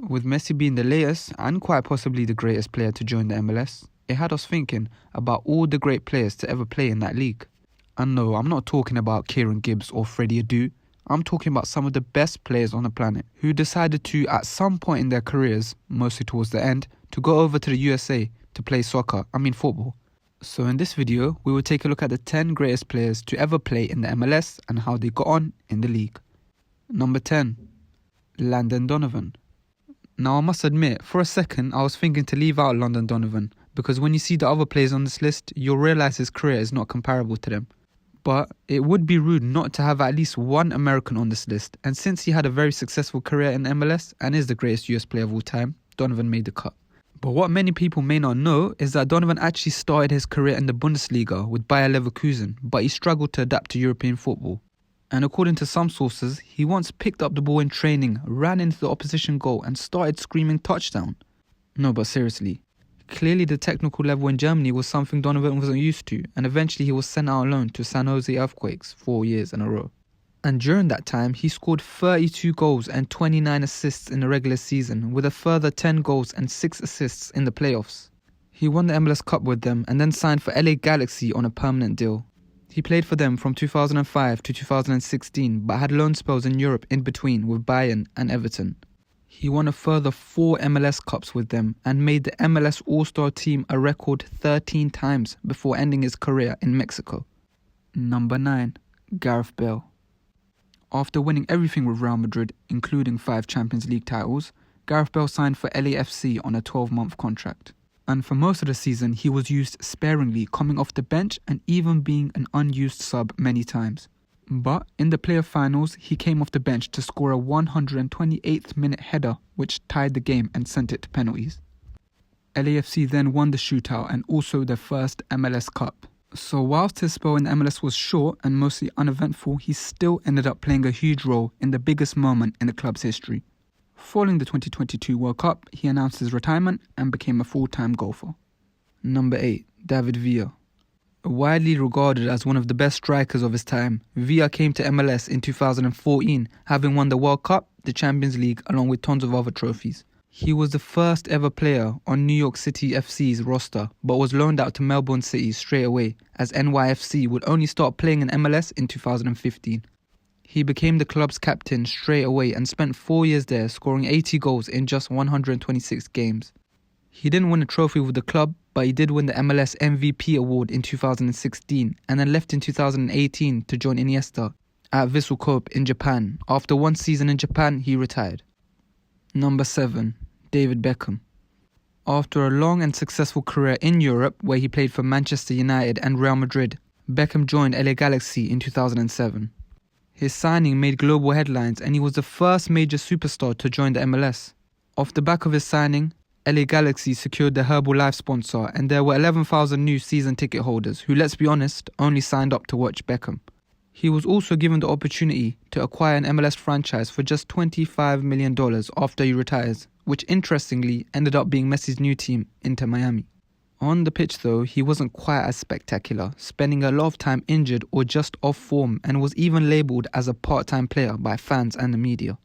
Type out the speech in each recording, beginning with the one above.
With Messi being the latest and quite possibly the greatest player to join the MLS, it had us thinking about all the great players to ever play in that league. And no, I'm not talking about Kieran Gibbs or Freddie Adu. I'm talking about some of the best players on the planet who decided to, at some point in their careers, mostly towards the end, to go over to the USA to play football. So in this video, we will take a look at the 10 greatest players to ever play in the MLS and how they got on in the league. Number 10. Landon Donovan. Now I must admit, for a second I was thinking to leave out Landon Donovan, because when you see the other players on this list, you'll realise his career is not comparable to them. But it would be rude not to have at least one American on this list, and since he had a very successful career in MLS and is the greatest US player of all time, Donovan made the cut. But what many people may not know is that Donovan actually started his career in the Bundesliga with Bayer Leverkusen, but he struggled to adapt to European football. And according to some sources, he once picked up the ball in training, ran into the opposition goal and started screaming touchdown. No, but seriously. Clearly the technical level in Germany was something Donovan wasn't used to, and eventually he was sent out on loan to San Jose Earthquakes 4 years in a row. And during that time, he scored 32 goals and 29 assists in the regular season, with a further 10 goals and 6 assists in the playoffs. He won the MLS Cup with them and then signed for LA Galaxy on a permanent deal. He played for them from 2005 to 2016, but had loan spells in Europe in between with Bayern and Everton. He won a further 4 MLS Cups with them and made the MLS All-Star team a record 13 times before ending his career in Mexico. Number 9. Gareth Bale. After winning everything with Real Madrid, including 5 Champions League titles, Gareth Bale signed for LAFC on a 12-month contract. And for most of the season, he was used sparingly, coming off the bench and even being an unused sub many times. But in the playoff finals, he came off the bench to score a 128th minute header, which tied the game and sent it to penalties. LAFC then won the shootout and also their first MLS Cup. So whilst his spell in the MLS was short and mostly uneventful, he still ended up playing a huge role in the biggest moment in the club's history. Following the 2022 World Cup, he announced his retirement and became a full-time golfer. Number 8. David Villa. Widely regarded as one of the best strikers of his time, Villa came to MLS in 2014, having won the World Cup, the Champions League, along with tons of other trophies. He was the first ever player on New York City FC's roster, but was loaned out to Melbourne City straight away, as NYFC would only start playing in MLS in 2015. He became the club's captain straight away and spent 4 years there, scoring 80 goals in just 126 games. He didn't win a trophy with the club, but he did win the MLS MVP award in 2016 and then left in 2018 to join Iniesta at Vissel Kobe in Japan. After 1 season in Japan, he retired. Number 7. David Beckham. After a long and successful career in Europe, where he played for Manchester United and Real Madrid, Beckham joined LA Galaxy in 2007. His signing made global headlines and he was the first major superstar to join the MLS. Off the back of his signing, LA Galaxy secured the Herbalife sponsor and there were 11,000 new season ticket holders who, let's be honest, only signed up to watch Beckham. He was also given the opportunity to acquire an MLS franchise for just $25 million after he retires, which interestingly ended up being Messi's new team, Inter Miami. On the pitch though, he wasn't quite as spectacular, spending a lot of time injured or just off form, and was even labelled as a part-time player by fans and the media.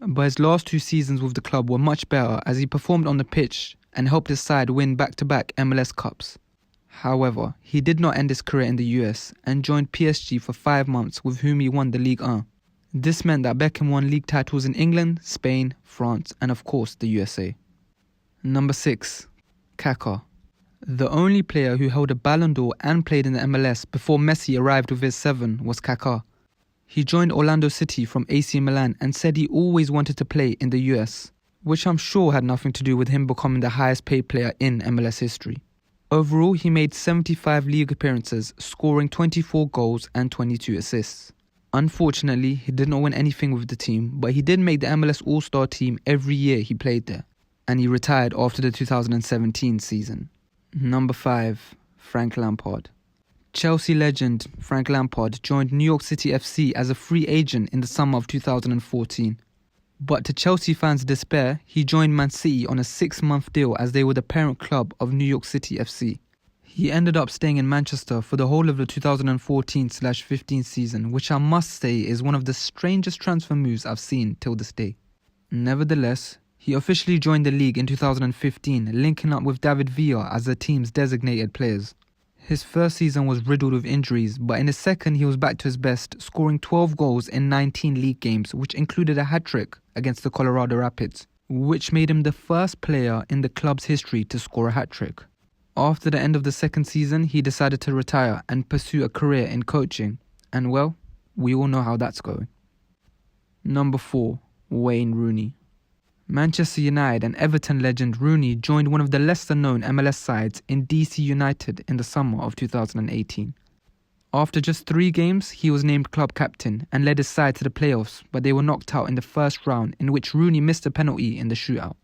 But his last 2 seasons with the club were much better as he performed on the pitch and helped his side win back-to-back MLS Cups. However, he did not end his career in the US and joined PSG for 5 months, with whom he won the Ligue 1. This meant that Beckham won league titles in England, Spain, France and of course the USA. Number 6. Kaká. The only player who held a Ballon d'Or and played in the MLS before Messi arrived with his 7 was Kaká. He joined Orlando City from AC Milan and said he always wanted to play in the US, which I'm sure had nothing to do with him becoming the highest paid player in MLS history. Overall, he made 75 league appearances, scoring 24 goals and 22 assists. Unfortunately, he did not win anything with the team, but he did make the MLS All-Star team every year he played there, and he retired after the 2017 season. Number 5. Frank Lampard. Chelsea legend Frank Lampard joined New York City FC as a free agent in the summer of 2014. But to Chelsea fans' despair, he joined Man City on a 6-month deal as they were the parent club of New York City FC. He ended up staying in Manchester for the whole of the 2014-15 season, which I must say is one of the strangest transfer moves I've seen till this day. Nevertheless, He officially joined the league in 2015, linking up with David Villa as the team's designated players. His first season was riddled with injuries, but in his second he was back to his best, scoring 12 goals in 19 league games, which included a hat-trick against the Colorado Rapids, which made him the first player in the club's history to score a hat-trick. After the end of the second season, he decided to retire and pursue a career in coaching. And well, we all know how that's going. Number 4. Wayne Rooney. Manchester United and Everton legend Rooney joined one of the lesser-known MLS sides in DC United in the summer of 2018. After just 3 games, he was named club captain and led his side to the playoffs, but they were knocked out in the first round, in which Rooney missed a penalty in the shootout.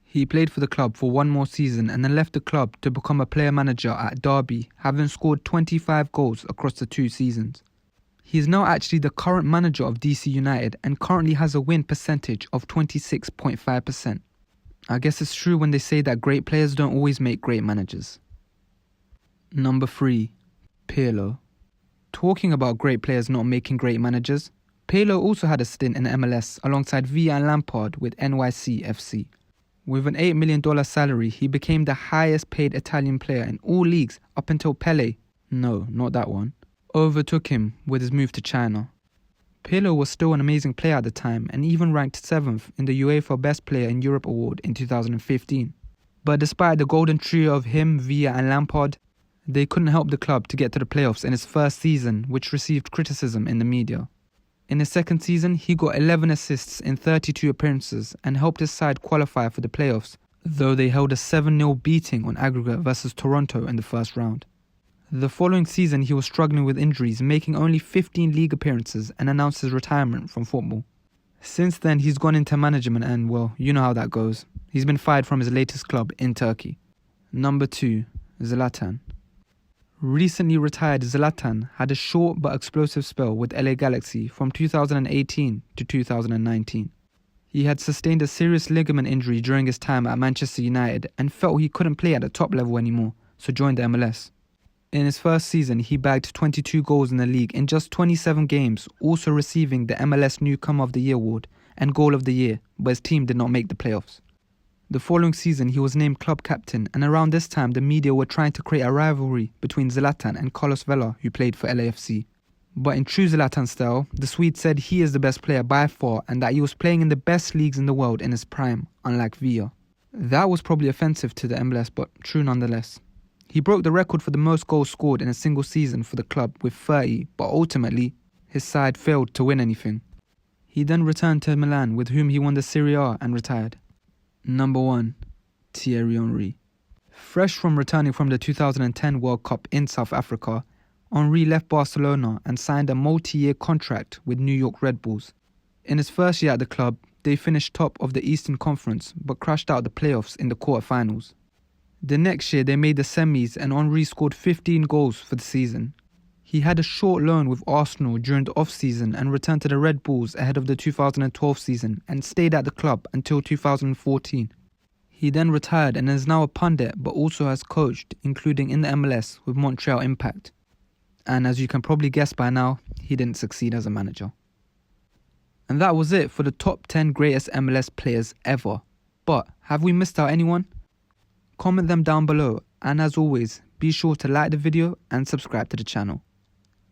He played for the club for one more season and then left the club to become a player manager at Derby, having scored 25 goals across the 2 seasons. He is now actually the current manager of DC United and currently has a win percentage of 26.5%. I guess it's true when they say that great players don't always make great managers. Number 3. Pirlo. Talking about great players not making great managers, Pirlo also had a stint in MLS alongside Villa and Lampard with NYC FC. With an $8 million salary, he became the highest paid Italian player in all leagues up until Pele, no, not that one, overtook him with his move to China. Pirlo was still an amazing player at the time and even ranked 7th in the UEFA Best Player in Europe award in 2015. But despite the golden trio of him, Villa and Lampard, they couldn't help the club to get to the playoffs in his first season, which received criticism in the media. In his second season, he got 11 assists in 32 appearances and helped his side qualify for the playoffs, though they held a 7-0 beating on aggregate versus Toronto in the first round. The following season, he was struggling with injuries, making only 15 league appearances and announced his retirement from football. Since then, he's gone into management and, well, you know how that goes. He's been fired from his latest club in Turkey. Number 2. Zlatan. Recently retired Zlatan had a short but explosive spell with LA Galaxy from 2018 to 2019. He had sustained a serious ligament injury during his time at Manchester United and felt he couldn't play at the top level anymore, so joined the MLS. In his first season, he bagged 22 goals in the league in just 27 games, also receiving the MLS Newcomer of the Year award and Goal of the Year, but his team did not make the playoffs. The following season, he was named club captain, and around this time, the media were trying to create a rivalry between Zlatan and Carlos Vela, who played for LAFC. But in true Zlatan style, the Swede said he is the best player by far and that he was playing in the best leagues in the world in his prime, unlike Villa. That was probably offensive to the MLS, but true nonetheless. He broke the record for the most goals scored in a single season for the club with 30, but ultimately, his side failed to win anything. He then returned to Milan, with whom he won the Serie A and retired. Number 1. Thierry Henry. Fresh from returning from the 2010 World Cup in South Africa, Henry left Barcelona and signed a multi-year contract with New York Red Bulls. In his first year at the club, they finished top of the Eastern Conference but crashed out the playoffs in the quarterfinals. The next year they made the semis and Henry scored 15 goals for the season. He had a short loan with Arsenal during the off-season and returned to the Red Bulls ahead of the 2012 season and stayed at the club until 2014. He then retired and is now a pundit but also has coached, including in the MLS with Montreal Impact. And as you can probably guess by now, he didn't succeed as a manager. And that was it for the top 10 greatest MLS players ever. But have we missed out anyone? Comment them down below, and as always, be sure to like the video and subscribe to the channel.